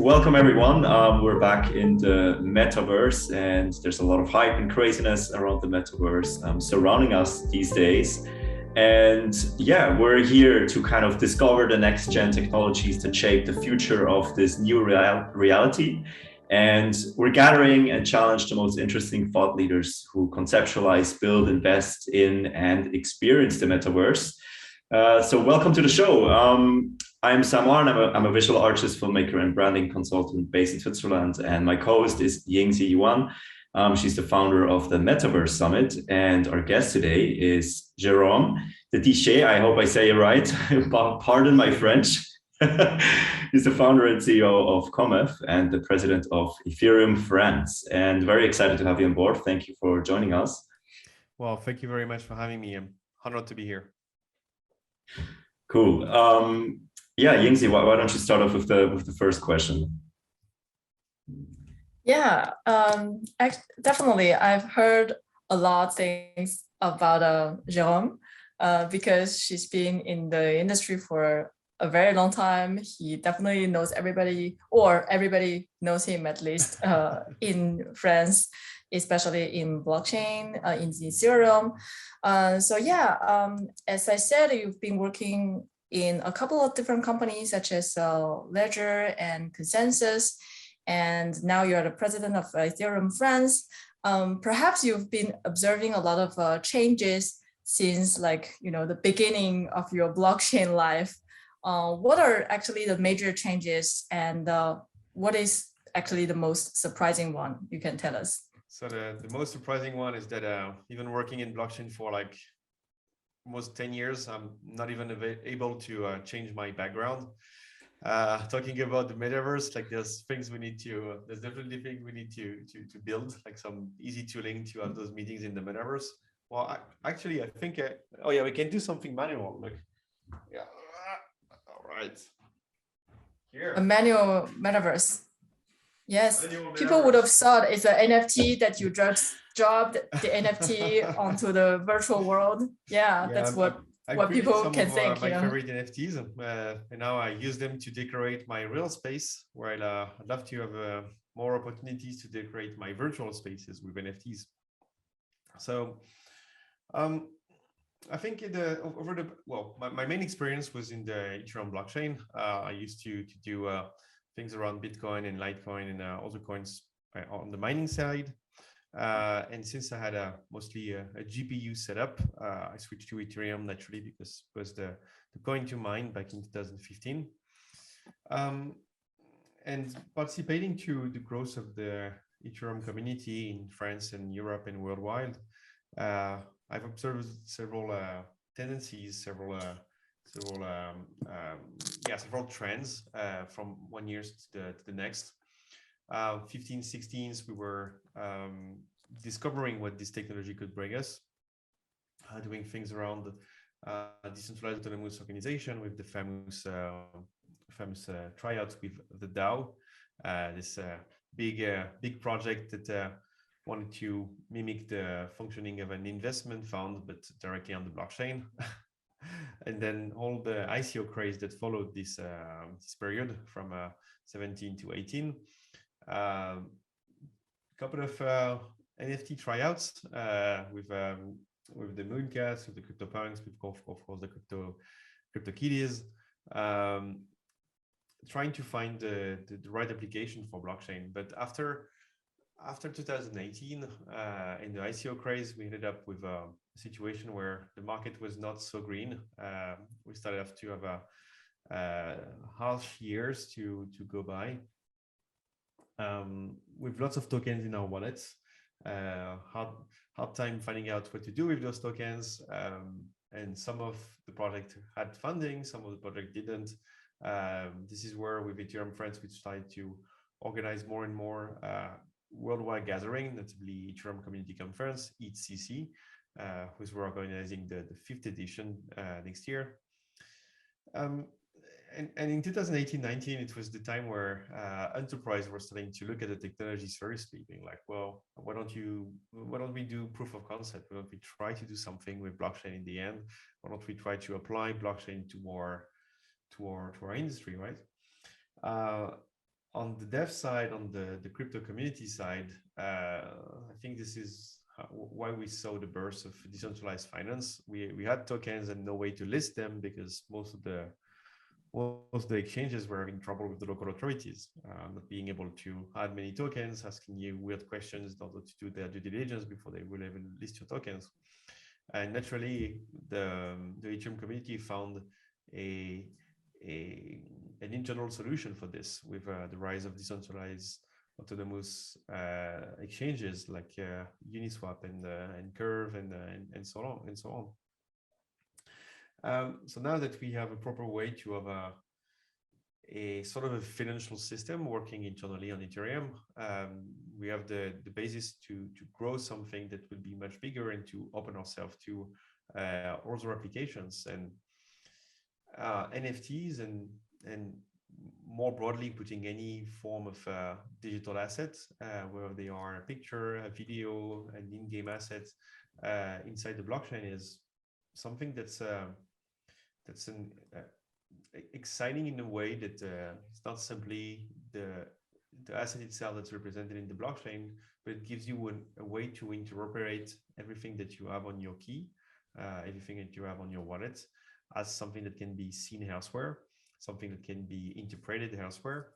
Welcome everyone. We're back in the metaverse, and there's a lot of hype and craziness around the metaverse surrounding us these days. And yeah, we're here to kind of discover the next gen technologies that shape the future of this new reality. And we're gathering and challenge the most interesting thought leaders who conceptualize, build, invest in, and experience the metaverse. So welcome to the show. I'm Samuel, and I'm a visual artist, filmmaker, and branding consultant based in Switzerland. And my co-host is Yingzi Yuan. She's the founder of the Metaverse Summit. And our guest today is Jérôme De Tychey. I hope I say it right. Pardon my French. He's the founder and CEO of Cometh and the president of Ethereum France. And very excited to have you on board. Thank you for joining us. Well, thank you very much for having me. I'm honored to be here. Cool. Yeah, Yingzi, why don't you start off with the first question? Yeah, definitely. I've heard a lot of things about Jérôme because she's been in the industry for a very long time. He definitely knows everybody, or everybody knows him at least in France, especially in blockchain, in Ethereum. So yeah, as I said, you've been working in a couple of different companies such as Ledger and Consensus, and now you're the president of Ethereum France. Perhaps you've been observing a lot of changes since the beginning of your blockchain life. What are actually the major changes, and what is actually the most surprising one you can tell us? So the most surprising one is that even working in blockchain for like almost 10 years, I'm not even able to change my background. Talking about the metaverse, like there's things we need to, there's definitely things we need to build, like some easy tooling to have those meetings in the metaverse. Well, I think, oh yeah, we can do something manual. Like, yeah, all right. Here. A manual metaverse. Yes, people would have thought it's an NFT that you just dropped the NFT onto the virtual world. Yeah, that's what people can think. My favorite NFTs, and now I use them to decorate my real space, where I'd love to have more opportunities to decorate my virtual spaces with NFTs. So I think my main experience was in the Ethereum blockchain. I used to do things around Bitcoin and Litecoin and other coins on the mining side. And since I had mostly a GPU setup, I switched to Ethereum naturally because it was the coin to mine back in 2015. And participating to the growth of the Ethereum community in France and Europe and worldwide, I've observed several tendencies, several trends from one year to the next. 15, 16s, we were discovering what this technology could bring us, doing things around decentralized autonomous organization with the famous tryouts with the DAO, this big project that wanted to mimic the functioning of an investment fund, but directly on the blockchain. And then all the ICO craze that followed this period from 17 to 18. Couple of NFT tryouts with the Mooncats, with the CryptoPunks, with of course the CryptoKitties, trying to find the right application for blockchain. But after 2018, in the ICO craze, we ended up with a situation where the market was not so green. We started to have harsh years to go by. With lots of tokens in our wallets, hard time finding out what to do with those tokens. And some of the project had funding, some of the project didn't. This is where with Ethereum France, we started to organize more and more worldwide gathering, notably Ethereum Community Conference, ETHCC, which we're organizing the 5th edition next year. And in 2018-19, it was the time where enterprise were starting to look at the technology seriously, being like, well, why don't we do proof of concept? Why don't we try to do something with blockchain in the end? Why don't we try to apply blockchain to our industry, right? on the dev side, on the crypto community side, I think this is why we saw the burst of decentralized finance. We had tokens and no way to list them because most of the exchanges were having trouble with the local authorities, not being able to add many tokens, asking you weird questions in order to do their due diligence before they will even list your tokens. And naturally, the Ethereum community found an internal solution for this with the rise of decentralized autonomous exchanges like Uniswap and Curve and so on and so on. So now that we have a proper way to have a sort of a financial system working internally on Ethereum, we have the basis to grow something that will be much bigger and to open ourselves to other applications and NFTs and more broadly putting any form of digital assets, whether they are a picture, a video, an in-game asset inside the blockchain is something that's exciting in a way that it's not simply the asset itself that's represented in the blockchain, but it gives you a way to interoperate everything that you have on your key, everything that you have on your wallet, as something that can be seen elsewhere, something that can be interpreted elsewhere.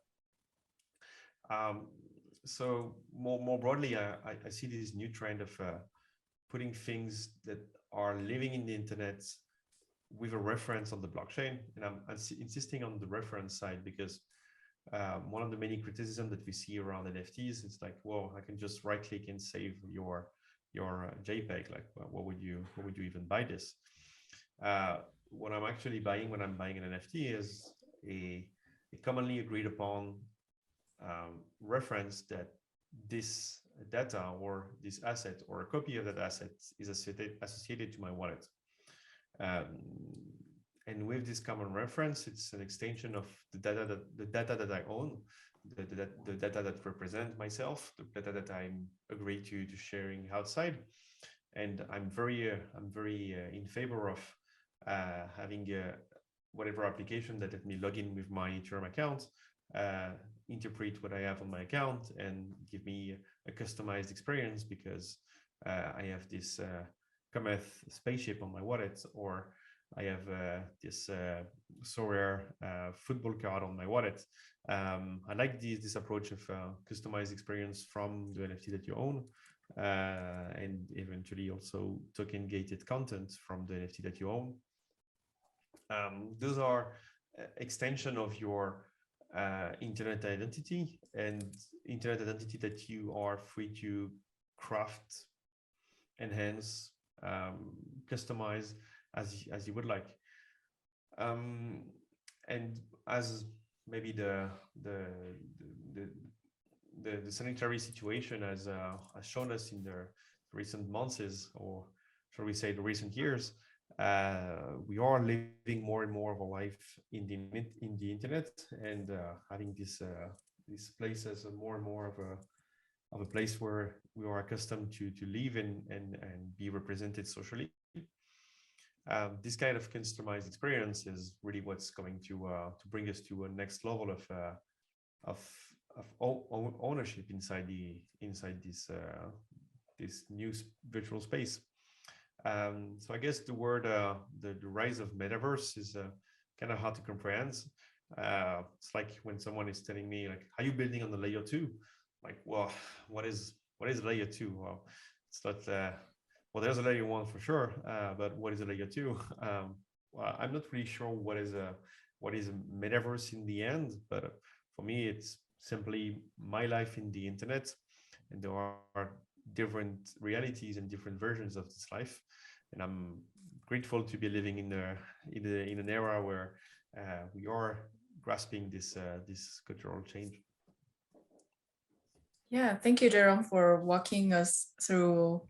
So more broadly, I see this new trend of putting things that are living in the internet with a reference on the blockchain. And I'm insisting on the reference side because one of the many criticisms that we see around NFTs is like, well, I can just right click and save your JPEG. Like, well, what would you even buy this? What I'm actually buying when I'm buying an NFT is a commonly agreed upon reference that this data or this asset or a copy of that asset is associated to my wallet. And with this common reference, it's an extension of the data that I own, the data that represent myself, the data that I'm agreed to sharing outside. And I'm very in favor of having whatever application that let me log in with my Ethereum account, interpret what I have on my account, and give me a customized experience because I have this Cometh spaceship on my wallet, or I have this Sorare football card on my wallet. I like this approach of customized experience from the NFT that you own, and eventually also token gated content from the NFT that you own. Those are extension of your internet identity, and internet identity that you are free to craft, enhance, customize as you would like. And as maybe the sanitary situation has shown us in the recent months, or shall we say the recent years, we are living more and more of our life in the internet, and having this place as more and more of a place where we are accustomed to live and be represented socially. This kind of customized experience is really what's going to bring us to a next level of ownership inside this new virtual space. So I guess the word the rise of metaverse is kind of hard to comprehend. It's like when someone is telling me like, "Are you building on the layer 2?" Like, well, what is layer 2? Well, it's not. Well, there's a layer 1 for sure, but what is a layer 2? Well, I'm not really sure what is a metaverse in the end. But for me, it's simply my life in the internet, and there are different realities and different versions of this life. And I'm grateful to be living in an era where we are grasping this cultural change. Yeah, thank you, Jerome, for walking us through,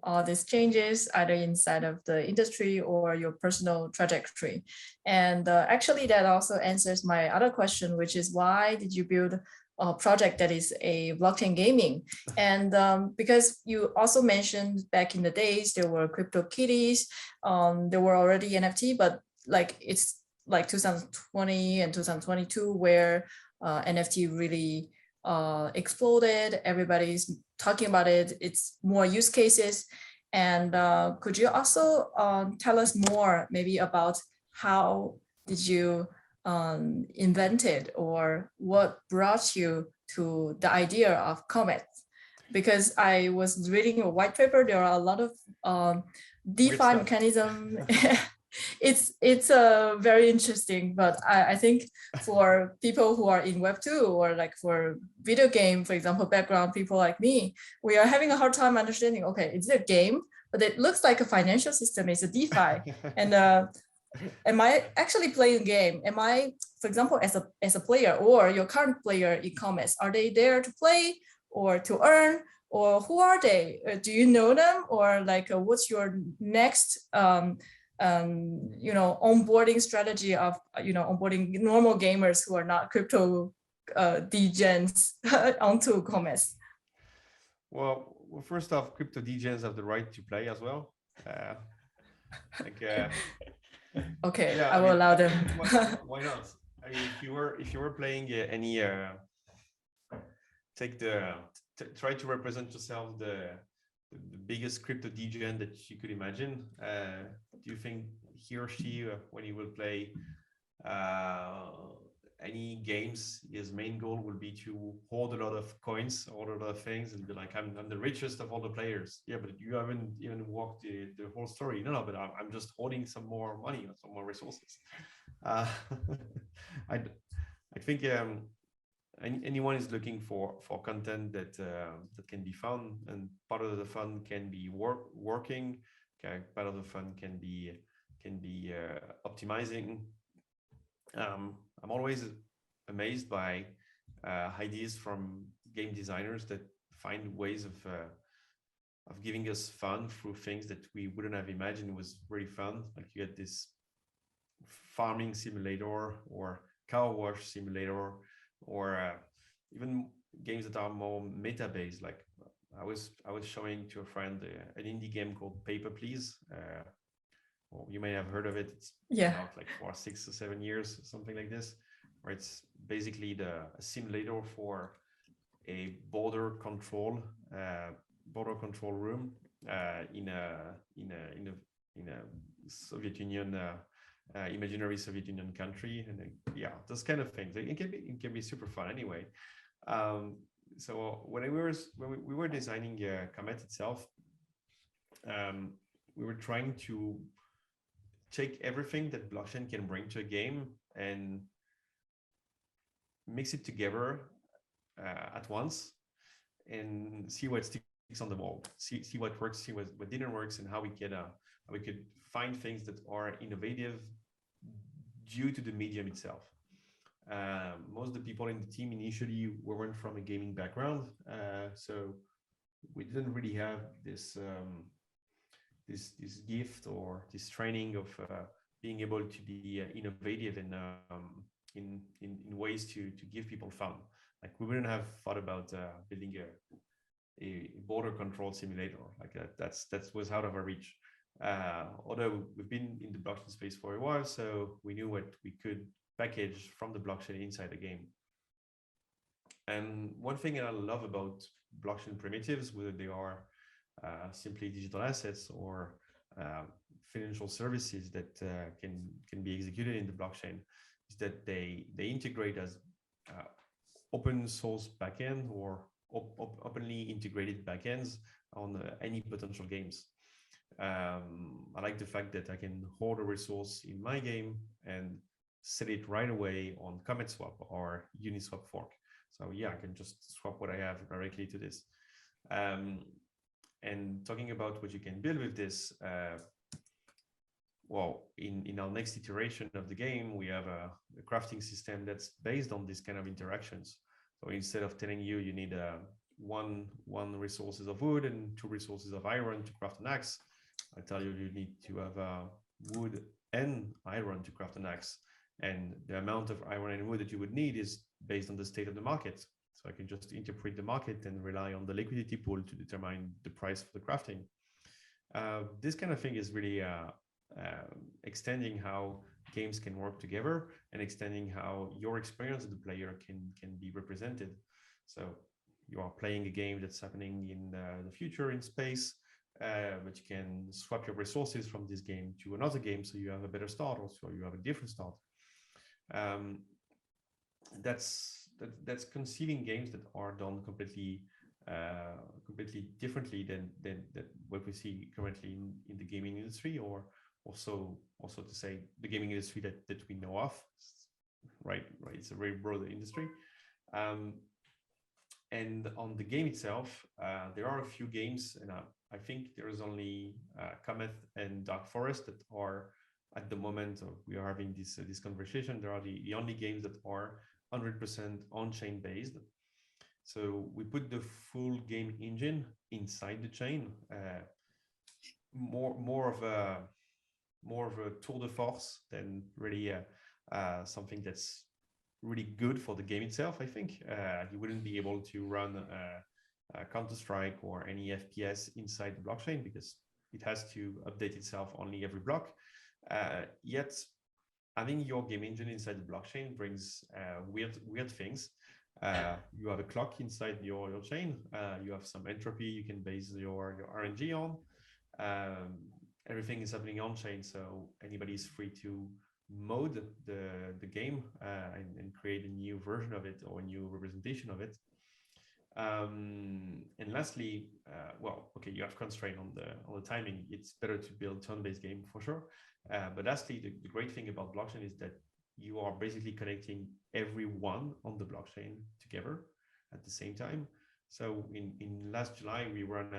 all these changes, either inside of the industry or your personal trajectory. And actually, that also answers my other question, which is why did you build a project that is a blockchain gaming? And because you also mentioned back in the days, there were CryptoKitties, there were already NFT, but like it's like 2020 and 2022 where NFT really exploded. Everybody's talking about it. It's more use cases. And could you also tell us more maybe about how did you invent it, or what brought you to the idea of Cometh? Because I was reading a white paper, there are a lot of DeFi mechanism. It's very interesting, but I think for people who are in Web2 or like for video game, for example, background people like me, we are having a hard time understanding, okay, it's a game, but it looks like a financial system, it's a DeFi. And am I actually playing a game? Am I, for example, as a player or your current player in Cometh, are they there to play or to earn? Or who are they? Do you know them? Or like, what's your next onboarding strategy of onboarding normal gamers who are not crypto degens onto Cometh? Well, first off, crypto degens have the right to play as well. Okay, yeah, I will allow them. Why not? I mean, if you were playing any try to represent yourself the biggest crypto degen that you could imagine. Do you think he or she, when he will play any games, his main goal will be to hoard a lot of coins, hoard a lot of things, and be like, I'm the richest of all the players? Yeah, but you haven't even walked the whole story. No, but I'm just hoarding some more money or some more resources. I think anyone is looking for content that can be fun, and part of the fun can be working. Okay, part of the fun can be optimizing. I'm always amazed by ideas from game designers that find ways of giving us fun through things that we wouldn't have imagined was really fun. Like you get this farming simulator or cow wash simulator, or even games that are more meta-based. Like I was showing to a friend an indie game called Paper Please. Well, you may have heard of it. It's been out like for 6 or 7 years, something like this, where it's basically a simulator for a border control room in a Soviet Union. Imaginary Soviet Union country, and yeah, those kind of things. It can be super fun anyway. So when we were designing Cometh itself, we were trying to take everything that blockchain can bring to a game and mix it together at once, and see what sticks on the wall, see what works, see what didn't work, and how we could find things that are innovative due to the medium itself. Most of the people in the team initially weren't from a gaming background, so we didn't really have this gift or this training of being able to be innovative in ways to give people fun. Like we wouldn't have thought about building a border control simulator like that. That was out of our reach. Although we've been in the blockchain space for a while, so we knew what we could package from the blockchain inside the game. And one thing that I love about blockchain primitives, whether they are simply digital assets or financial services that can be executed in the blockchain, is that they integrate as open source backend or openly integrated backends on any potential games. I like the fact that I can hold a resource in my game and set it right away on Cometh Swap or Uniswap fork. So yeah, I can just swap what I have directly to this. And talking about what you can build with this, well, in our next iteration of the game, we have a crafting system that's based on these kind of interactions. So instead of telling you need one resources of wood and 2 resources of iron to craft an axe, I tell you need to have wood and iron to craft an axe. And the amount of iron and wood that you would need is based on the state of the market. So I can just interpret the market and rely on the liquidity pool to determine the price for the crafting. This kind of thing is really extending how games can work together, and extending how your experience as the player can be represented. So you are playing a game that's happening in the future in space, but you can swap your resources from this game to another game, so you have a better start, or so you have a different start. That's conceiving games that are done completely differently than what we see currently in the gaming industry, or also to say the gaming industry that we know of, right? It's a very broad industry. And on the game itself, there are a few games, and I think there is only Cometh and Dark Forest that are, at the moment we are having this conversation, there are the only games that are 100% on-chain based. So we put the full game engine inside the chain, more of a tour de force than really something that's really good for the game itself. I think you wouldn't be able to run Counter-Strike or any FPS inside the blockchain because it has to update itself only every block. Yet having your game engine inside the blockchain brings weird things. You have a clock inside your chain. You have some entropy you can base your RNG on. Everything is happening on chain, so anybody is free to mode the game and create a new version of it or a new representation of it. And lastly, you have constraint on the timing. It's better to build turn-based game for sure. But lastly, the great thing about blockchain is that you are basically connecting everyone on the blockchain together at the same time. So in last July, we ran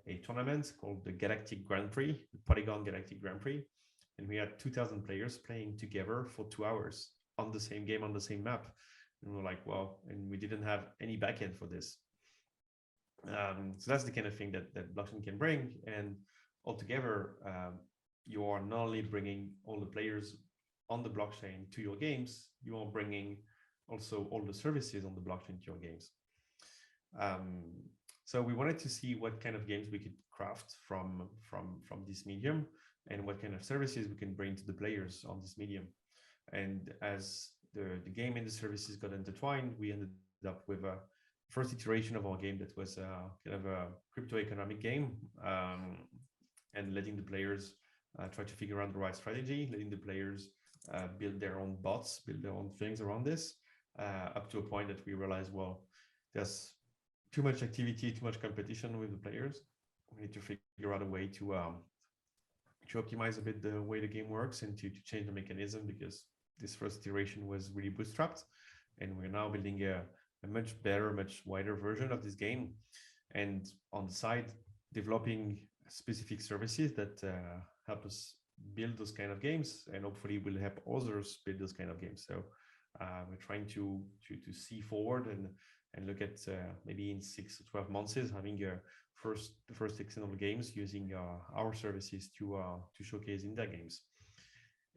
a tournament called the Galactic Grand Prix, the Polygon Galactic Grand Prix. And we had 2,000 players playing together for 2 hours on the same game, on the same map. And we're like, wow, and we didn't have any backend for this. So that's the kind of thing that blockchain can bring. And altogether, you are not only bringing all the players on the blockchain to your games, you are bringing also all the services on the blockchain to your games. So we wanted to see what kind of games we could craft from this medium and what kind of services we can bring to the players on this medium. And as the game and the services got intertwined, we ended up with a first iteration of our game that was kind of a crypto economic game, and letting the players try to figure out the right strategy, letting the players build their own bots, build their own things around this, up to a point that we realized, well, there's too much activity, too much competition with the players. We need to figure out a way to optimize a bit the way the game works and to change the mechanism, because this first iteration was really bootstrapped, and we're now building a much better, much wider version of this game, and on the side developing specific services that help us build those kind of games, and hopefully will help others build those kind of games. So we're trying to see forward and look at maybe in 6 to 12 months having the first external games using our services to showcase in their games.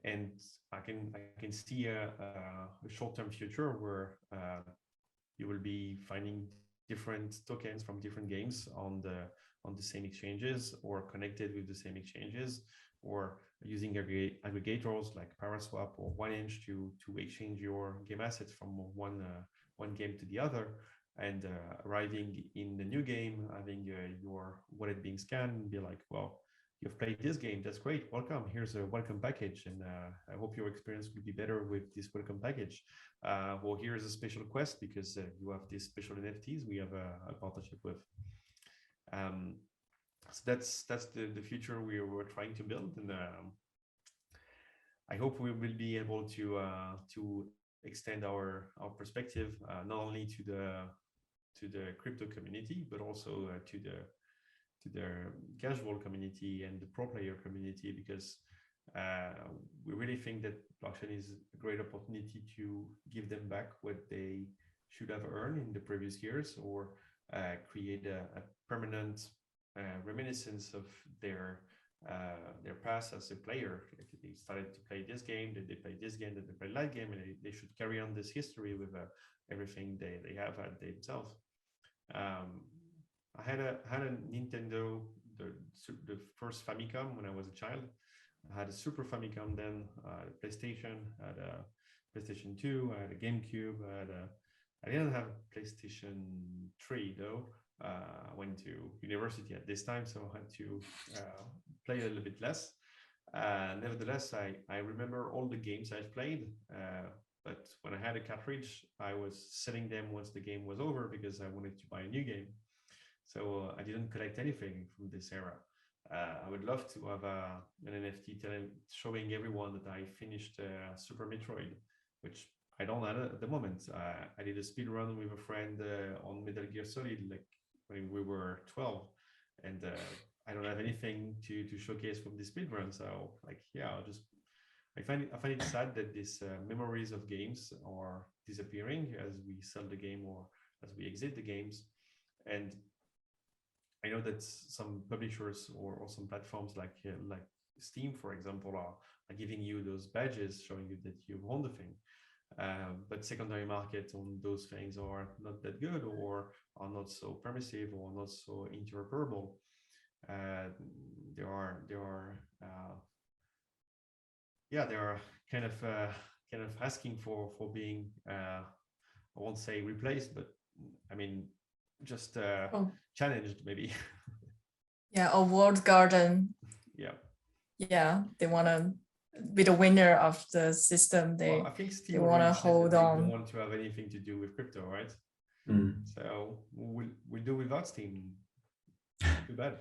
And I can see a short-term future where you will be finding different tokens from different games on the same exchanges, or connected with the same exchanges, or using aggregators like Paraswap or 1inch to exchange your game assets from one game to the other, and arriving in the new game, having your wallet being scanned, and be like, well, you've played this game, that's great, welcome, here's a welcome package, and I hope your experience will be better with this welcome package. Well, here's a special quest because you have these special NFTs we have a partnership with. So that's the future we were trying to build, and I hope we will be able to extend our perspective not only to the crypto community, but also to the casual community and the pro player community, because we really think that blockchain is a great opportunity to give them back what they should have earned in the previous years, or create a permanent reminiscence of their past as a player. They started to play this game, that they played this game, that they played that game, and they should carry on this history with everything they have had themselves. I had a Nintendo, the first Famicom when I was a child. I had a Super Famicom then, a PlayStation, I had a PlayStation 2, I had a GameCube, I didn't have a PlayStation 3 though. I went to university at this time, so I had to play a little bit less. Nevertheless, I remember all the games I've played, but when I had a cartridge, I was selling them once the game was over because I wanted to buy a new game. So I didn't collect anything from this era. I would love to have an NFT showing everyone that I finished Super Metroid, which I don't have at the moment. I did a speed run with a friend on Metal Gear Solid, like when we were 12, and I don't have anything to showcase from this speed run. So like, yeah, I find it sad that these memories of games are disappearing as we sell the game or as we exit the games. And I know that some publishers or some platforms like Steam, for example, are giving you those badges showing you that you won the thing. But secondary market on those things are not that good or are not so permissive or not so interoperable. They are kind of asking for being I won't say replaced, but I mean just challenged maybe. Yeah, a walled garden. Yeah, they want to be the winner of the system. I think they want to hold on. They don't want to have anything to do with crypto, right? So we'll do without Steam. Too bad.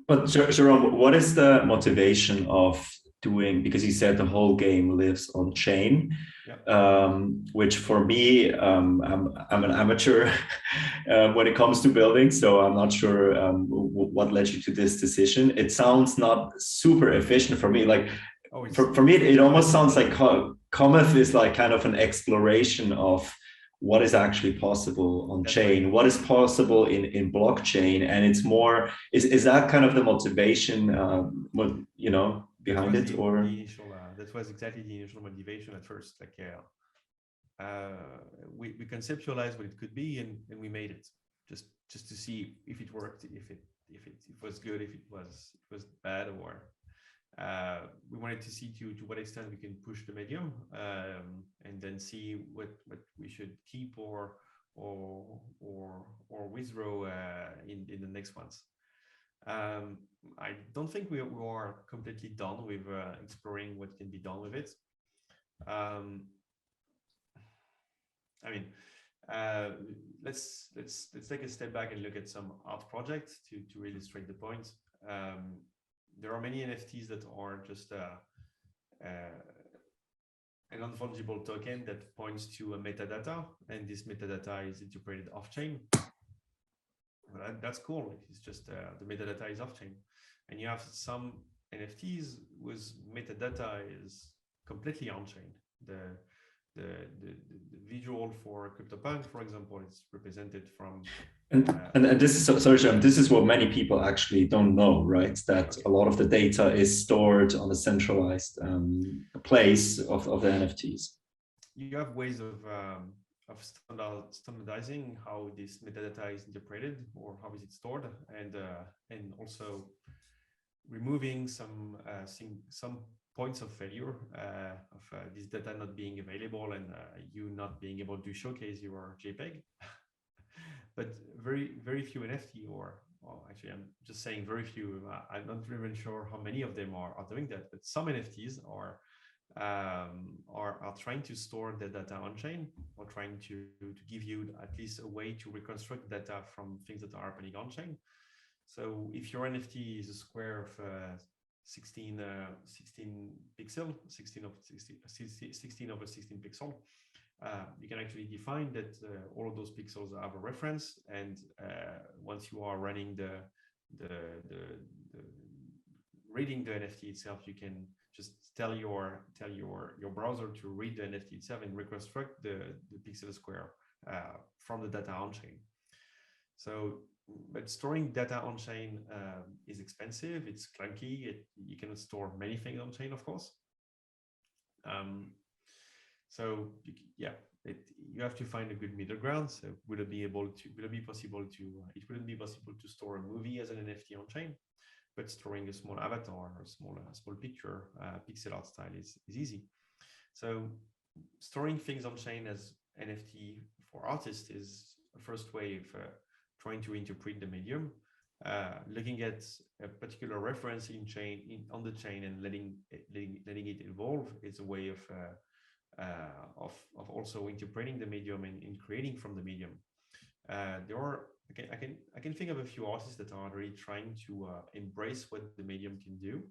But Jerome, what is the motivation of doing, because you said the whole game lives on chain, which for me, I'm an amateur when it comes to building, so I'm not sure what led you to this decision. It sounds not super efficient for me. Like for me, it almost sounds like Cometh is like kind of an exploration of what is actually possible on chain, what is possible in blockchain, and it's more is that kind of the motivation behind it, or that was exactly the initial motivation at first. Like we conceptualized what it could be, and we made it just to see if it worked, if it was good, if it was bad, or we wanted to see to what extent we can push the medium, and then see what we should keep or withdraw in the next ones. I don't think we are completely done with exploring what can be done with it. I mean, let's take a step back and look at some art projects to illustrate the point. There are many NFTs that are just an non-fungible token that points to a metadata, and this metadata is interpreted off-chain. Well, that's cool. It's just the metadata is off-chain, and you have some NFTs whose metadata is completely on-chain. The visual for CryptoPunk, for example, is represented from. And this is sorry, Jerome, this is what many people actually don't know, right? That a lot of the data is stored on a centralized place of the NFTs. You have ways of standardizing how this metadata is interpreted or how is it stored, and also removing some points of failure of this data not being available and you not being able to showcase your JPEG. But very few NFT, or actually I'm just saying very few, I'm not even sure how many of them are doing that, but some NFTs are trying to store the data on chain, or trying to give you at least a way to reconstruct data from things that are happening on chain. So if your NFT is a square of 16 pixel, 16 over 16 pixel, you can actually define that all of those pixels have a reference, and once you are running the reading the NFT itself, you can just tell your browser to read the NFT itself and reconstruct the pixel square from the data on chain. So, but storing data on chain is expensive. It's clunky. You cannot store many things on chain, of course. So yeah, you have to find a good middle ground. So it wouldn't be possible to store a movie as an NFT on chain, but storing a small avatar or a small picture, pixel art style is easy. So storing things on chain as NFT for artists is a first way of trying to interpret the medium. Looking at a particular reference on the chain and letting it evolve is a way of also interpreting the medium and creating from the medium. There are I can think of a few artists that are really trying to embrace what the medium can do.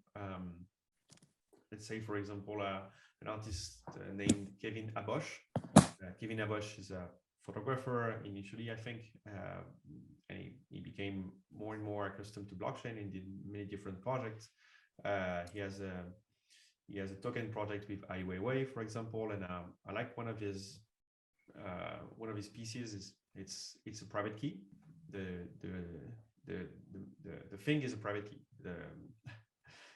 Let's say, for example, an artist named Kevin Abosch. Kevin Abosch is a photographer initially, I think, and he became more and more accustomed to blockchain and did many different projects. He has a token project with Ai Weiwei, for example, and I like one of his pieces is it's a private key. The thing is a private key.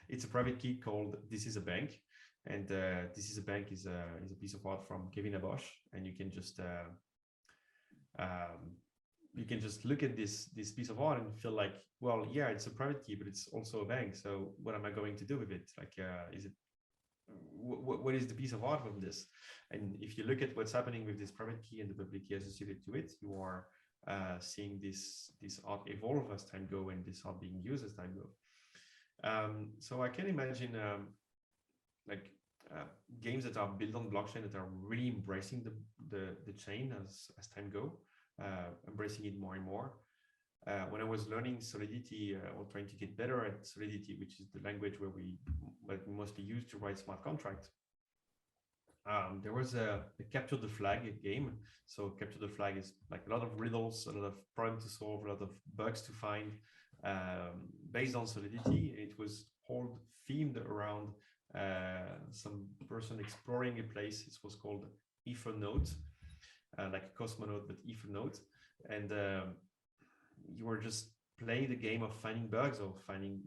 It's a private key called "This is a Bank," and "This is a Bank" is a piece of art from Kevin Abosch, and you can just look at this piece of art and feel like, well, yeah, it's a private key, but it's also a bank. So what am I going to do with it? Like, what is the piece of art from this? And if you look at what's happening with this private key and the public key associated to it, you are seeing this art evolve as time goes and this art being used as time goes. So I can imagine games that are built on blockchain that are really embracing the chain as time goes, embracing it more and more. When I was learning Solidity or trying to get better at Solidity, which is the language where we mostly use to write smart contracts, there was a capture the flag game. So capture the flag is like a lot of riddles, a lot of problems to solve, a lot of bugs to find, based on Solidity. It was all themed around some person exploring a place. It was called Ethernote, like a cosmonaut, but Ethernote. And you were just playing the game of finding bugs or finding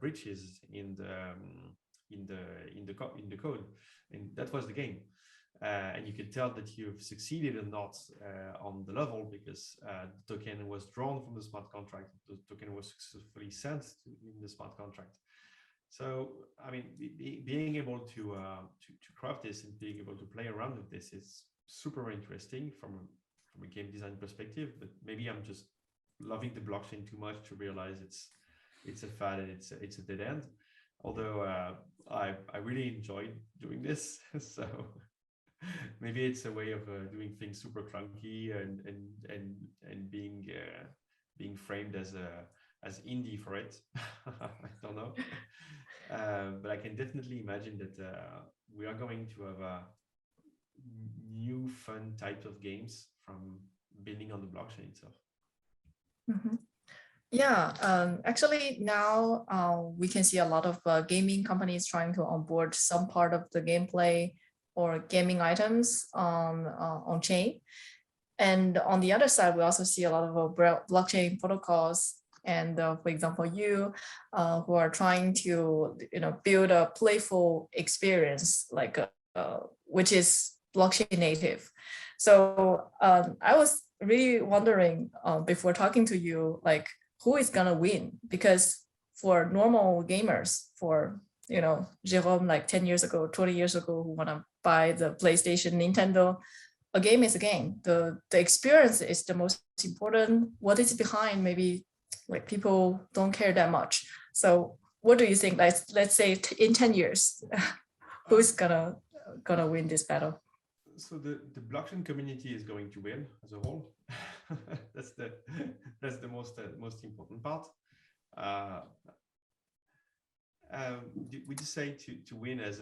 breaches in the code, and that was the game. And you could tell that you've succeeded or not on the level because the token was drawn from the smart contract. The token was successfully sent in the smart contract. So, I mean, being able to craft this and being able to play around with this is super interesting from a game design perspective. But maybe I'm just loving the blockchain too much to realize it's a fad and it's a dead end. Although I really enjoyed doing this, so maybe it's a way of doing things super clunky and being framed as indie for it. I don't know, but I can definitely imagine that we are going to have new fun types of games from building on the blockchain itself. Mm-hmm. Yeah, actually now we can see a lot of gaming companies trying to onboard some part of the gameplay or gaming items on chain. And on the other side, we also see a lot of blockchain protocols. And for example, you who are trying to build a playful experience, like which is blockchain native. So I was really wondering before talking to you, like, who is gonna win? Because for normal gamers, for Jérôme, like 10 years ago, 20 years ago, who wanna buy the PlayStation, Nintendo, a game is a game. The experience is the most important. What is behind, maybe like people don't care that much. So what do you think? Like, let's say in 10 years, who's gonna win this battle? So the blockchain community is going to win as a whole. That's the most important part. We just say to win as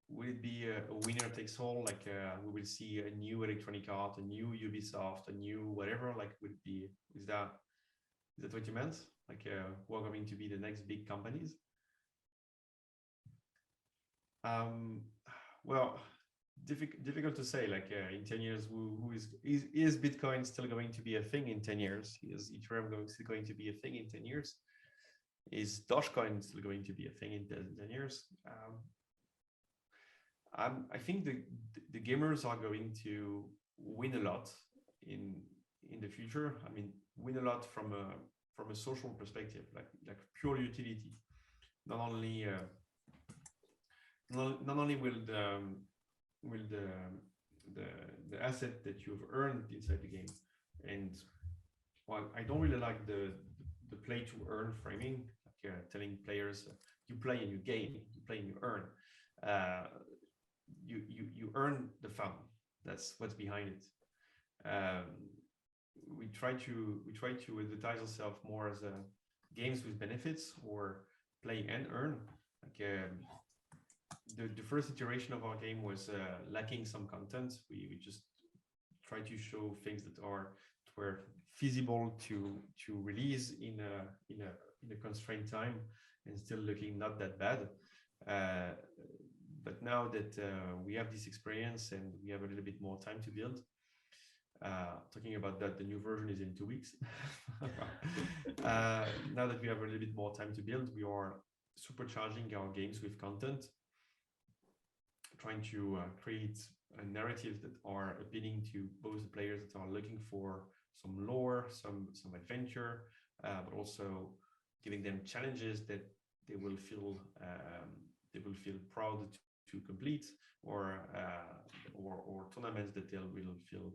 will it be a winner takes all? Like we will see a new Electronic Arts, a new Ubisoft, a new whatever. Like would it be? Is that what you meant? Like who are going to be the next big companies? Well, difficult to say. Like in 10 years, who is Bitcoin still going to be a thing in 10 years? Is Ethereum still going to be a thing in 10 years? Is Dogecoin still going to be a thing in 10 years? I think the gamers are going to win a lot in the future. I mean, win a lot from from a social perspective, like pure utility. Not only will the asset that you've earned inside the game, and well, I don't really like the play to earn framing, like telling players you play and you gain, you play and you earn. You earn the fun. That's what's behind it. We try to advertise ourselves more as games with benefits, or play and earn. Like the first iteration of our game was lacking some content. We just try to show things that were feasible to release in a constrained time and still looking not that bad. But now that we have this experience and we have a little bit more time to build, talking about that, the new version is in 2 weeks. Now that we have a little bit more time to build, we are supercharging our games with content, trying to create narratives that are appealing to both the players that are looking for some lore, some adventure, but also giving them challenges that they will feel proud to complete, or tournaments that they will feel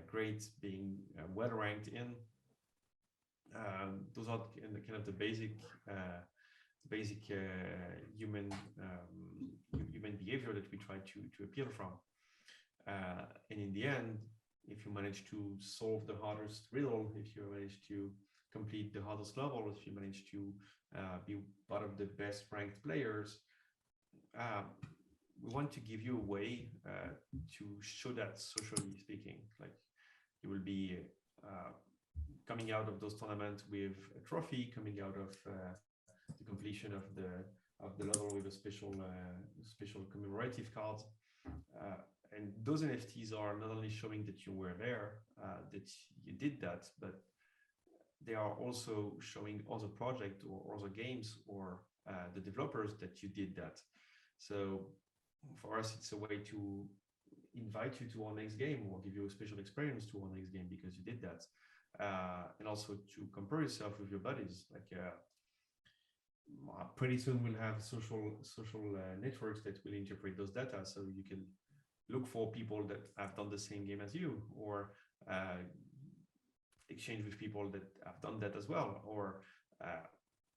great being well ranked in. Those are kind of the basic human behavior that we try to appeal from. And in the end, if you manage to solve the hardest riddle, if you manage to complete the hardest level, if you manage to be part of the best ranked players, we want to give you a way to show that, socially speaking. Like, you will be coming out of those tournaments with a trophy, coming out of the completion of the level with a special commemorative card. And those NFTs are not only showing that you were there, that you did that, but they are also showing other projects or other games or the developers that you did that. So for us, it's a way to invite you to our next game, or give you a special experience to our next game because you did that. And also to compare yourself with your buddies. Like pretty soon we'll have social networks that will interpret those data, so you can look for people that have done the same game as you, or exchange with people that have done that as well. Or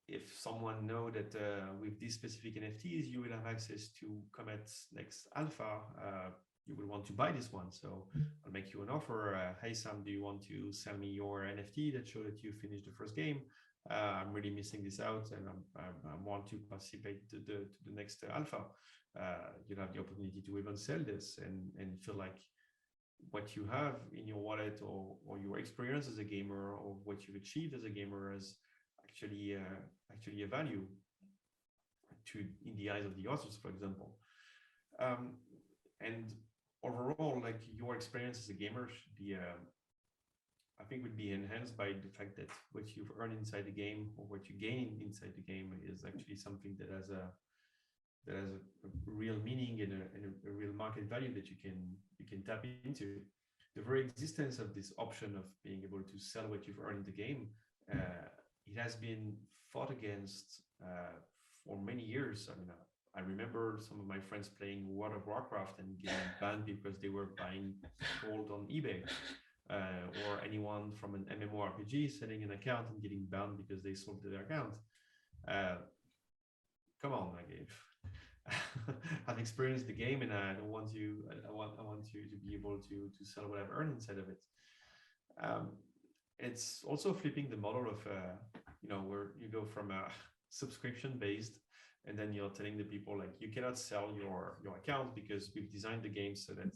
if someone know that with these specific NFTs, you will have access to Cometh's next alpha, you will want to buy this one. So I'll make you an offer. Hey, Sam, do you want to sell me your NFT that show that you finished the first game? I'm really missing this out, and I want to participate to the next alpha. You'll have the opportunity to even sell this and feel like what you have in your wallet, or your experience as a gamer, or what you've achieved as a gamer, is actually a value in the eyes of the authors, for example. And overall, like, your experience as a gamer should be, I think, would be enhanced by the fact that what you've earned inside the game, or what you gain inside the game, is actually something that has a real meaning and a real market value that you can tap into. The very existence of this option of being able to sell what you've earned in the game, it has been fought against for many years. I mean, I remember some of my friends playing World of Warcraft and getting banned because they were buying gold on eBay, or anyone from an MMORPG selling an account and getting banned because they sold their account. Come on, like, I've experienced the game, and I want you to be able to sell what I've earned inside of it. It's also flipping the model of where you go from a subscription based, and then you're telling the people, like, you cannot sell your account because we've designed the game so that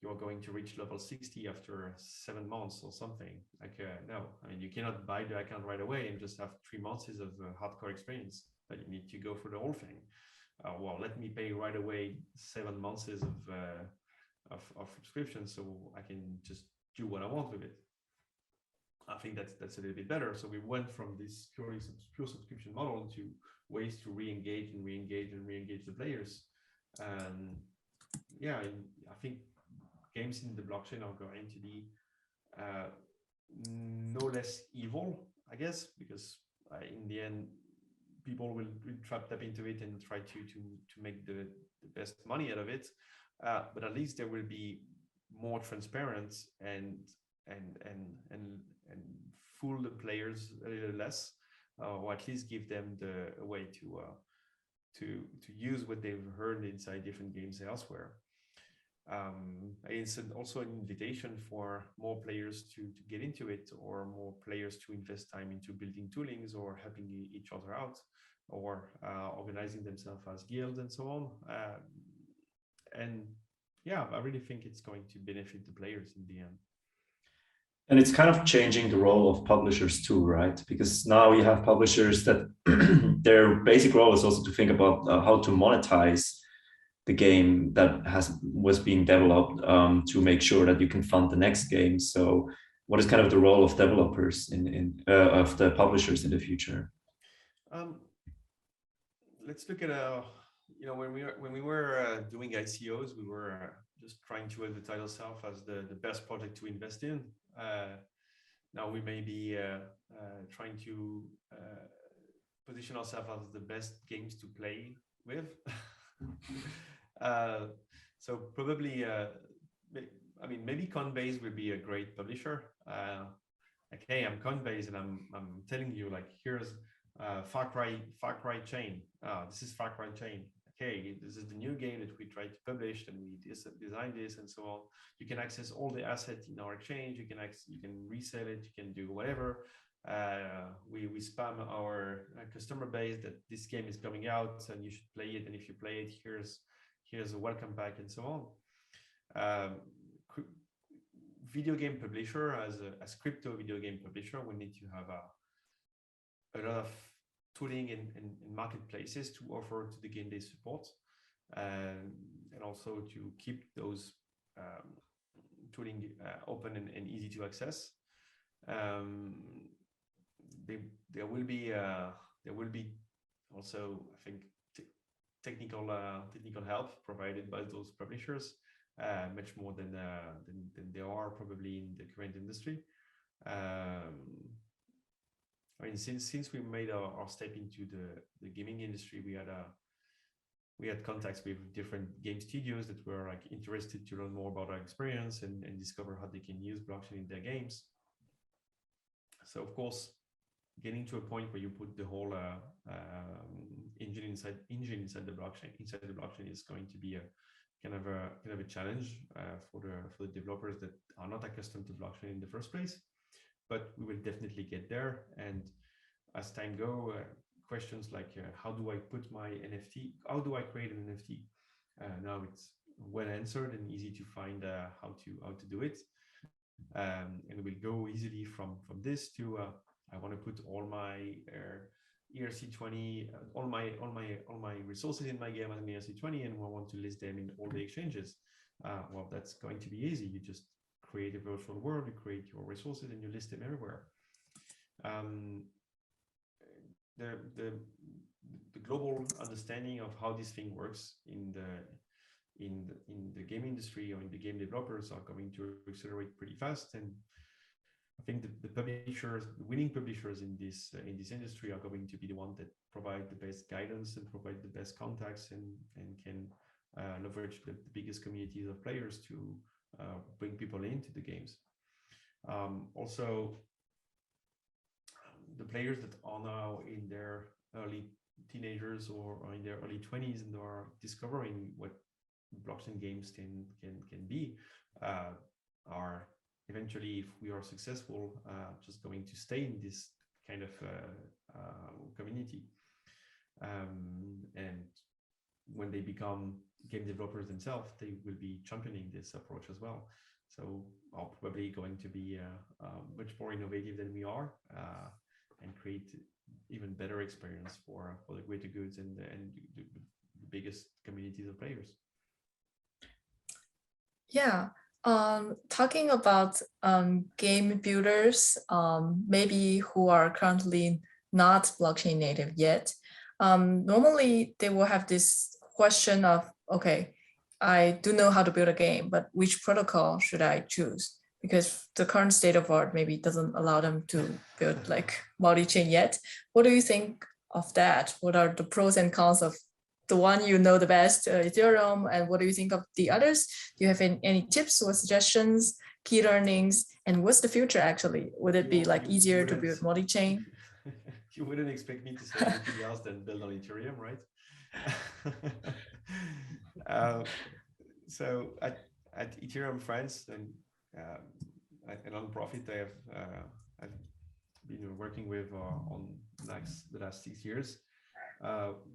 you're going to reach level 60 after 7 months or something. Like, no, I mean, you cannot buy the account right away and just have 3 months of hardcore experience, but you need to go through the whole thing. Well, let me pay right away 7 months of subscription, so I can just do what I want with it. I think that's a little bit better. So we went from this pure subscription model to ways to re-engage the players. Yeah, I think games in the blockchain are going to be no less evil, I guess, because in the end, people will tap into it and try to make the best money out of it. But at least there will be more transparent and fool the players a little less, or at least give them a way to use what they've heard inside different games elsewhere. It's also an invitation for more players to get into it, or more players to invest time into building toolings or helping each other out, or organizing themselves as guilds and so on. And yeah, I really think it's going to benefit the players in the end. And it's kind of changing the role of publishers too, right? Because now you have publishers that their basic role is also to think about how to monetize the game that was being developed, to make sure that you can fund the next game. So what is kind of the role of developers of the publishers in the future? Let's look at when we were doing ICOs, we were just trying to advertise ourselves as the best project to invest in. Now we may be trying to position ourselves as the best games to play with. So probably, I mean, maybe Coinbase will be a great publisher. Like, hey, I'm Coinbase, and I'm telling you, like, here's Far Cry Chain. This is Far Cry Chain. Okay, this is the new game that we tried to publish, and we designed this and so on. You can access all the assets in our exchange. You can resell it. You can do whatever. We spam our customer base that this game is coming out and you should play it. And if you play it, here's a welcome pack and so on. Video game publisher, as crypto video game publisher, we need to have a lot of tooling and marketplaces to offer to the game they support, and also to keep those tooling open and easy to access. There will be also, I think, technical help provided by those publishers, much more than there are probably in the current industry. I mean, since we made our step into the gaming industry, we had contacts with different game studios that were like interested to learn more about our experience and discover how they can use blockchain in their games. So of course, getting to a point where you put the whole engine inside the blockchain is going to be a kind of a challenge for the developers that are not accustomed to blockchain in the first place. But we will definitely get there. And as time goes, questions like how do I put my NFT? How do I create an NFT? Now it's well answered and easy to find how to do it. And we'll go easily from this to I want to put all my ERC20, all my resources in my game as an ERC20, and I want to list them in all the exchanges. Well, that's going to be easy. You just create a virtual world, you create your resources, and you list them everywhere. The global understanding of how this thing works in the game industry or in the game developers are going to accelerate pretty fast, and I think the publishers, the winning publishers in this industry, are going to be the ones that provide the best guidance and provide the best contacts and can leverage the biggest communities of players to bring people into the games. Also, the players that are now in their early teenagers or in their early 20s and are discovering what blockchain games can be, are eventually, if we are successful, just going to stay in this kind of community. And when they become game developers themselves, they will be championing this approach as well. So are probably going to be much more innovative than we are, and create even better experience for the greater goods and the biggest communities of players. Yeah. Talking about game builders, maybe who are currently not blockchain native yet, normally they will have this question of, okay, I do know how to build a game, but which protocol should I choose? because the current state of art maybe doesn't allow them to build like multi-chain yet. What do you think of that? What are the pros and cons of the one you know the best, Ethereum, and what do you think of the others? Do you have any tips or suggestions, key learnings, and what's the future actually? Would it be like easier to build multi-chain? You wouldn't expect me to say anything else than build on Ethereum, right? So at Ethereum France, and a non-profit I've been working with on the last 6 years,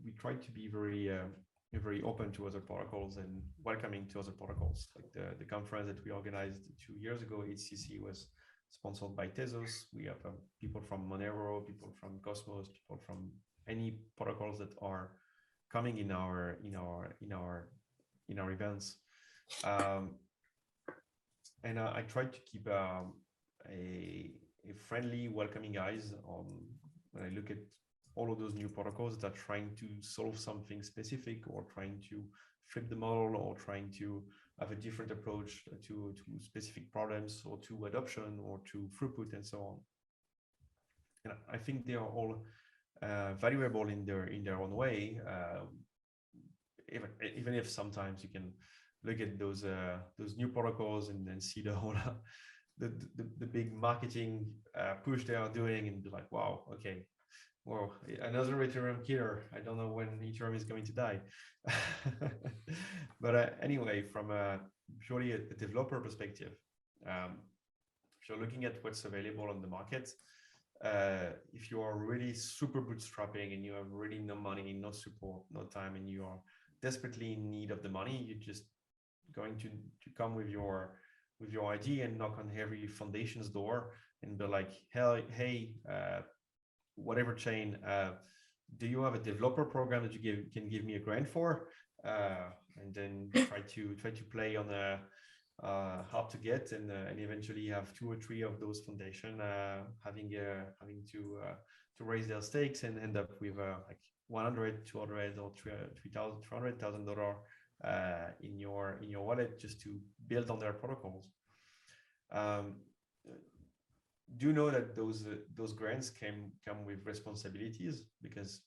we try to be very open to other protocols and welcoming to other protocols. Like the conference that we organized 2 years ago, HCC, was sponsored by Tezos. We have people from Monero, people from Cosmos, people from any protocols that are coming in our events. And I try to keep a friendly, welcoming eyes on when I look at all of those new protocols that are trying to solve something specific, or trying to flip the model, or trying to have a different approach to specific problems, or to adoption, or to throughput, and so on. And I think they are all valuable in their own way. Even if sometimes you can look at those new protocols and then see the whole the big marketing push they are doing, and be like, wow, okay, well, another Ethereum killer. I don't know when Ethereum is going to die. But anyway, from purely a developer perspective, if you're looking at what's available on the market, if you are really super bootstrapping and you have really no money, no support, no time, and you are desperately in need of the money, you're just going to come with your idea and knock on every foundation's door and be like, hey, whatever chain, do you have a developer program that you can give me a grant for? And then try to play on hard to get, and eventually have 2 or 3 of those foundation having to raise their stakes and end up with like $100, $200, or $300,000 in your wallet, just to build on their protocols. Do know that those grants come with responsibilities, because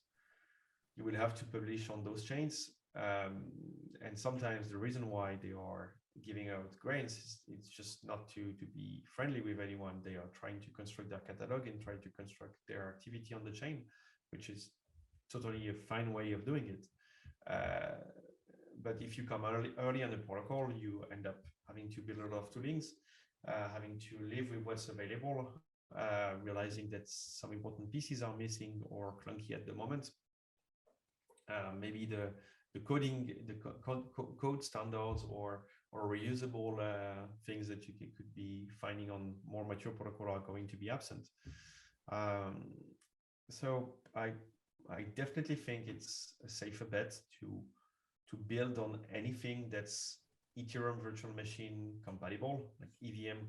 you will have to publish on those chains, and sometimes the reason why they are giving out grants is it's just not to be friendly with anyone. They are trying to construct their catalog and try to construct their activity on the chain, which is totally a fine way of doing it. But if you come early on the protocol, you end up having to build a lot of toolings, having to live with what's available, realizing that some important pieces are missing or clunky at the moment. Maybe the coding, the code standards, or reusable things that you could be finding on more mature protocol are going to be absent. So I definitely think it's a safer bet to build on anything that's Ethereum virtual machine compatible, like EVM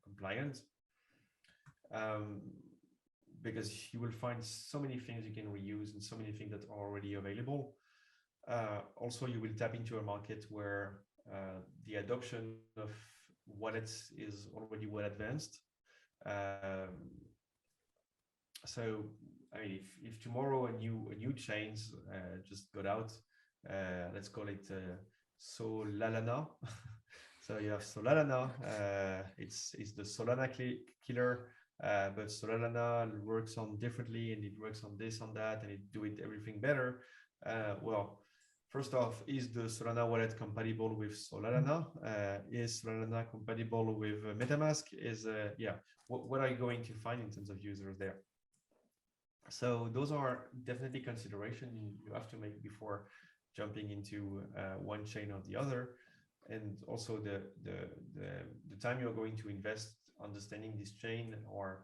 compliant, because you will find so many things you can reuse and so many things that are already available. Also, you will tap into a market where the adoption of wallets is already well advanced. So, I mean, if tomorrow a new chains just got out, let's call it Solalana. So you have Solalana. It's the Solana killer, but Solalana works on differently, and it works on this, on that, and it do it everything better. Well, first off, is the Solana wallet compatible with Solalana? Is Solalana compatible with MetaMask? What are you going to find in terms of users there? So those are definitely considerations you have to make before jumping into one chain or the other, and also the time you're going to invest understanding this chain are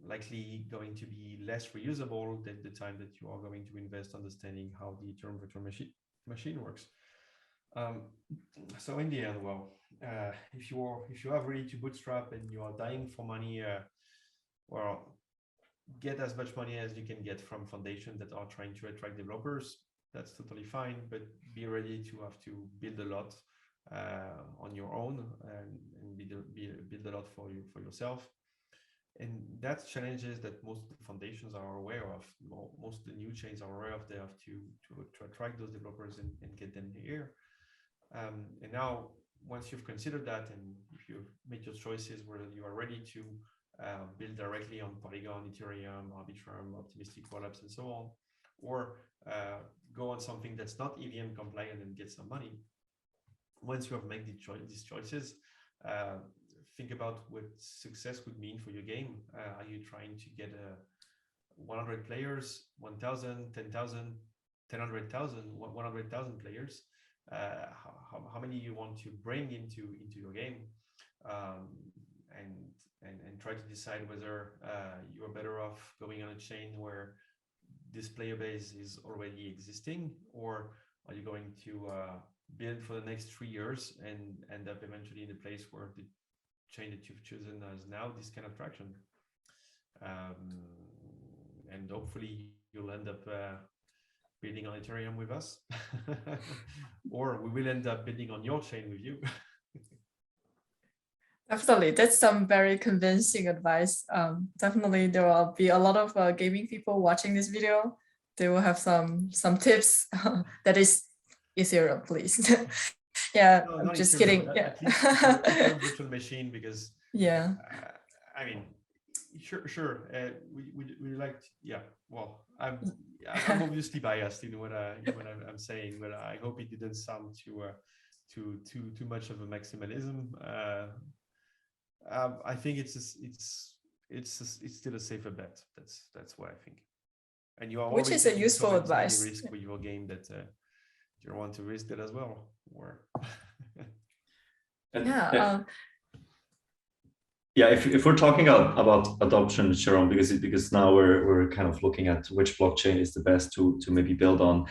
likely going to be less reusable than the time that you are going to invest understanding how the Ethereum virtual machine works. So in the end, well, if you are ready to bootstrap and you are dying for money, well, get as much money as you can get from foundations that are trying to attract developers. That's totally fine, but be ready to have to build a lot on your own and build a lot for yourself. And that's challenges that most of the foundations are aware of. Most of the new chains are aware of. They have to attract those developers and get them here. And now, once you've considered that, and if you've made your choices where you are ready to build directly on Polygon, Ethereum, Arbitrum, optimistic rollups, and so on, or go on something that's not EVM compliant and get some money. Once you have made these choices, think about what success would mean for your game. Are you trying to get 100 players, 1,000, 10,000, 10,000, 100,000 players? How many you want to bring into your game, and try to decide whether you are better off going on a chain where this player base is already existing, or are you going to build for the next 3 years and end up eventually in a place where the chain that you've chosen has now this kind of traction, and hopefully you'll end up building on Ethereum with us, or we will end up building on your chain with you. Definitely, that's some very convincing advice. Definitely, there will be a lot of gaming people watching this video. They will have some tips. That is Ethereum, please. Yeah, No, I'm just Ethereum, kidding. at least Ethereum virtual machine, because Yeah. I mean, sure. We like, yeah. Well, I'm obviously biased in what I'm saying, but I hope it didn't sound too much of a maximalism. I think it's still a safer bet. That's what I think. And you are Which is a useful advice. Risk with your game that you want to risk that as well, or yeah. Yeah, if we're talking about adoption, Jerome, because now we're kind of looking at which blockchain is the best to maybe build on.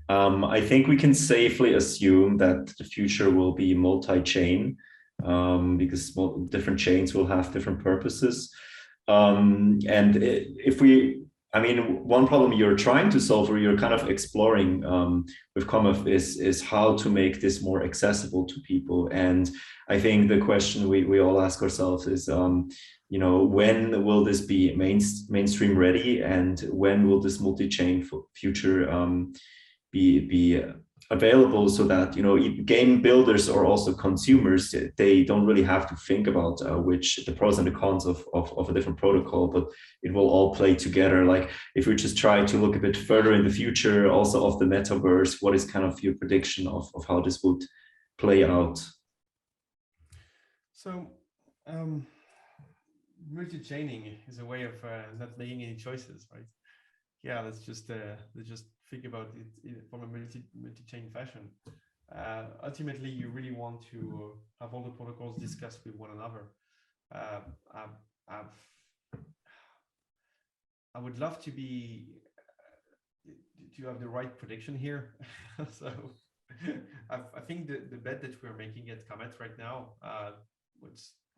I think we can safely assume that the future will be multi-chain, because different chains will have different purposes. And one problem you're trying to solve, or you're kind of exploring with Cometh, is how to make this more accessible to people. And I think the question we all ask ourselves is, when will this be mainstream ready, and when will this multi-chain future be available, so that game builders or also consumers, they don't really have to think about the pros and the cons of a different protocol, but it will all play together. Like, if we just try to look a bit further in the future also of the metaverse, what is kind of your prediction of how this would play out? So multi-chaining is a way of not making any choices, right? Yeah, let's just think about it from a multi-chain fashion. Ultimately, you really want to have all the protocols discussed with one another. I would love to have the right prediction here. So I think the bet that we're making at Cometh right now,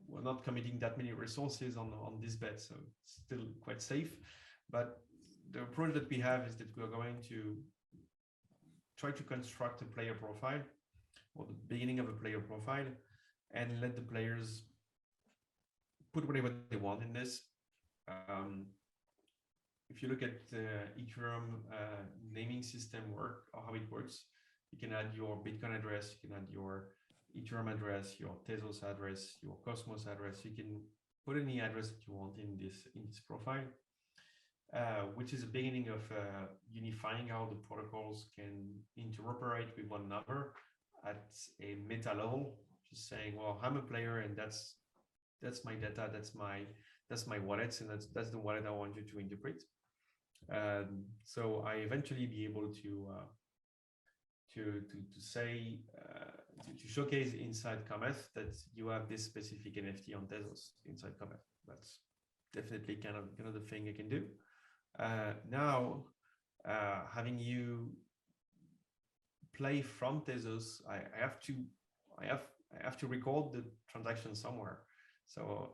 we're not committing that many resources on this bet, so it's still quite safe. But the approach that we have is that we are going to try to construct a player profile, or the beginning of a player profile, and let the players put whatever they want in this. If you look at the Ethereum naming system or how it works, you can add your Bitcoin address, you can add your Ethereum address, your Tezos address, your Cosmos address. You can put any address that you want in this profile, which is the beginning of unifying how the protocols can interoperate with one another at a meta level. Just saying, well, I'm a player, and that's my data, that's my wallets, and that's the wallet I want you to interpret. So I eventually be able to say to showcase inside Cometh that you have this specific NFT on Tezos inside Cometh. That's definitely kind of the thing I can do. Now, having you play from Tezos, I have to record the transaction somewhere. So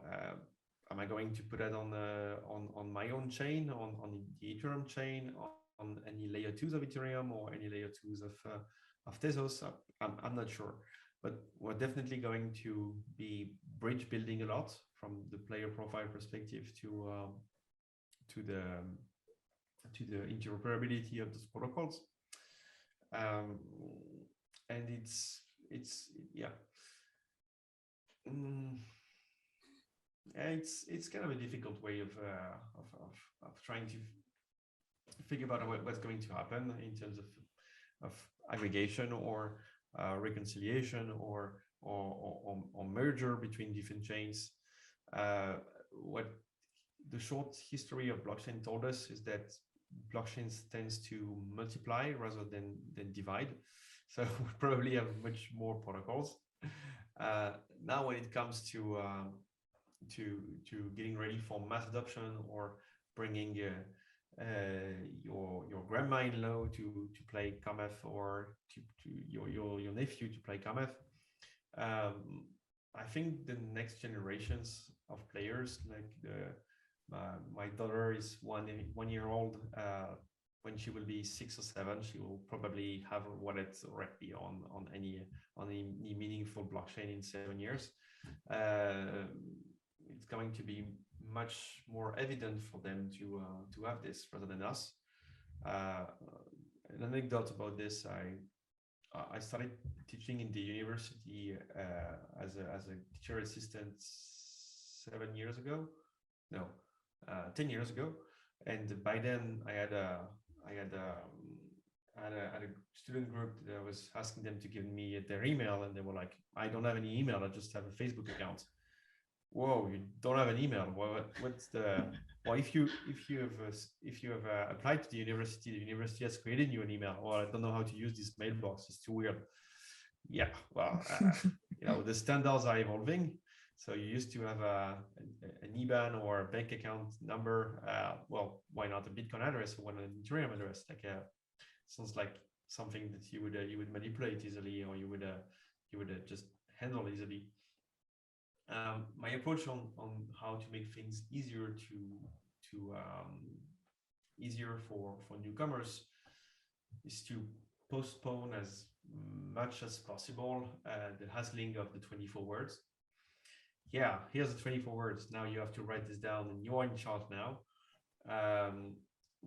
am I going to put it on my own chain, on the Ethereum chain, on any layer 2s of Ethereum, or any layer 2s of Tezos? I'm not sure. but we're definitely going to be bridge building a lot from the player profile perspective to the interoperability of those protocols. And it's yeah. It's kind of a difficult way of trying to figure out what's going to happen in terms of aggregation or reconciliation or merger between different chains. What the short history of blockchain told us is that blockchains tends to multiply rather than divide. So we probably have much more protocols. Now, when it comes to getting ready for mass adoption or bringing your grandma-in-law to play Cometh or to your nephew to play Cometh, I think the next generations of players, like my daughter is 1 year old. When she will be 6 or 7, she will probably have a wallet already on any meaningful blockchain in 7 years. It's going to be much more evident for them to have this rather than us. An anecdote about this: I started teaching in the university as a teacher assistant 7 years ago. No, 10 years ago, and by then I had a student group that I was asking them to give me their email, and they were like, "I don't have any email. I just have a Facebook account." Whoa, you don't have an email? What's the? Well, if you have applied to the university has created you an email. Well, I don't know how to use this mailbox. It's too weird. Yeah, well, the standards are evolving. So you used to have an IBAN or a bank account number. Well, why not a Bitcoin address or an Ethereum address? Like, sounds like something that you would manipulate easily, or you would just handle easily. My approach on how to make things easier easier for newcomers is to postpone as much as possible the hassling of the 24 words. Yeah, here's the 24 words. Now you have to write this down, and you're in charge now.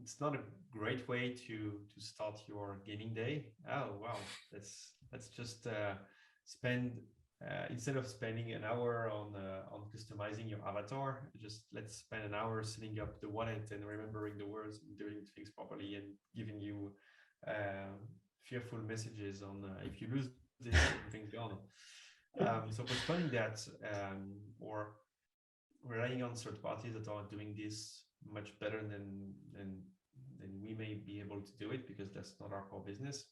It's not a great way to start your gaming day. Oh wow, let's just spend. Instead of spending an hour on customizing your avatar, just let's spend an hour setting up the wallet and remembering the words and doing things properly, and giving you fearful messages on if you lose this, everything's gone. So postponing that, or relying on third parties that are doing this much better than we may be able to do it, because that's not our core business.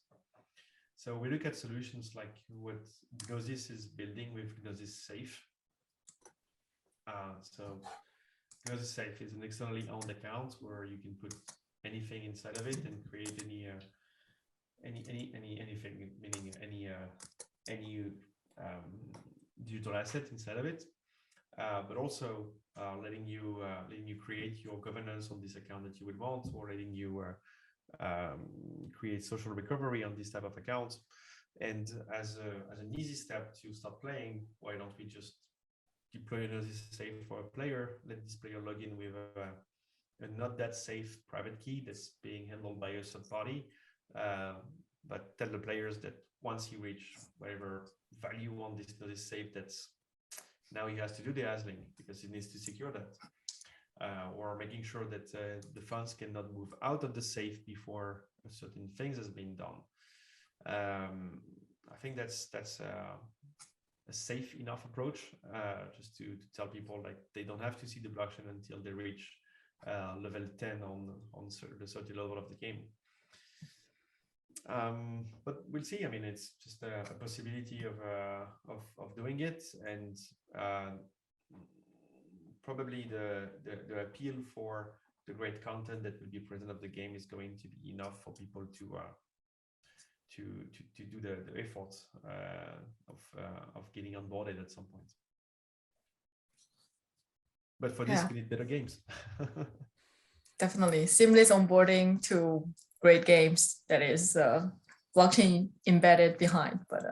So we look at solutions like what Gnosis is building with Gnosis Safe. So Gnosis Safe is an externally owned account where you can put anything inside of it and create anything, meaning any digital asset inside of it, but also letting you create your governance on this account that you would want, or letting you create social recovery on this type of account. And as an easy step to start playing, why don't we just deploy a Gnosis Safe for a player, let this player log in with a not that safe private key that's being handled by a third party, but tell the players that once he reach whatever value on this Gnosis Safe, that's now he has to do the hassling because he needs to secure that. Or making sure that the funds cannot move out of the safe before certain things has been done. I think that's a safe enough approach, just to tell people like they don't have to see the blockchain until they reach level 10 on the 30 level of the game. But we'll see. I mean, it's just a possibility of doing it, and probably the appeal for the great content that will be present of the game is going to be enough for people to do the effort of getting onboarded at some point. But for this, we need better games. Definitely seamless onboarding to great games that is blockchain embedded behind. But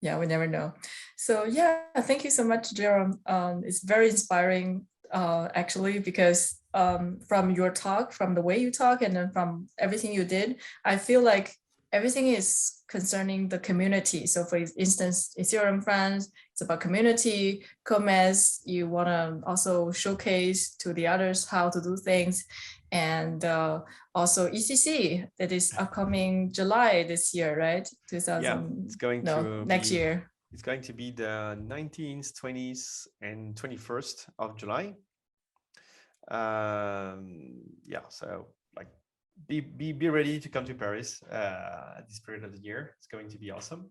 Yeah, we never know. So yeah, thank you so much, Jerome. It's very inspiring, actually, because from your talk, from the way you talk, and then from everything you did, I feel like everything is concerning the community. So for instance, Ethereum France, it's about community. Cometh, you want to also showcase to the others how to do things. And also ECC, that is upcoming July this year, right? Yeah, it's going to next year. It's going to be the 19th, 20th, and 21st of July. Yeah, so like be ready to come to Paris at this period of the year. It's going to be awesome.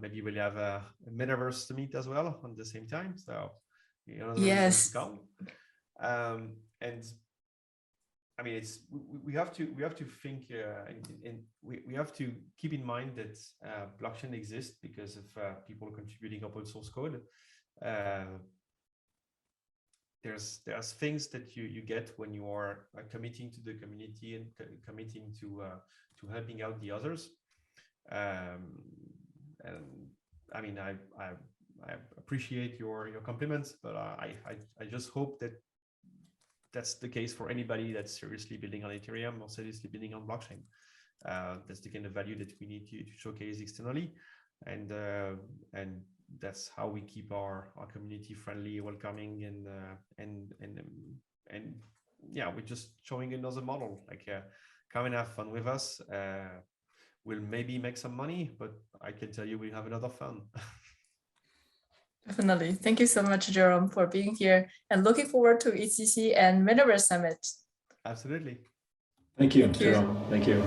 Maybe we'll have a Metaverse Summit as well on the same time. So Yes. to come. And I mean, we have to think, and we have to keep in mind that blockchain exists because of people contributing open source code. There's things that you get when you are committing to the community and committing to helping out the others. And I mean, I appreciate your compliments, but I just hope that that's the case for anybody that's seriously building on Ethereum or seriously building on blockchain. That's the kind of value that we need to showcase externally, and that's how we keep our community friendly, welcoming, and yeah, we're just showing another model. Like, come and have fun with us. We'll maybe make some money, but I can tell you we'll have another fun. Definitely. Thank you so much, Jerome, for being here, and looking forward to ECC and Metaverse Summit. Absolutely. Thank you, Thank you. Jerome. Thank you.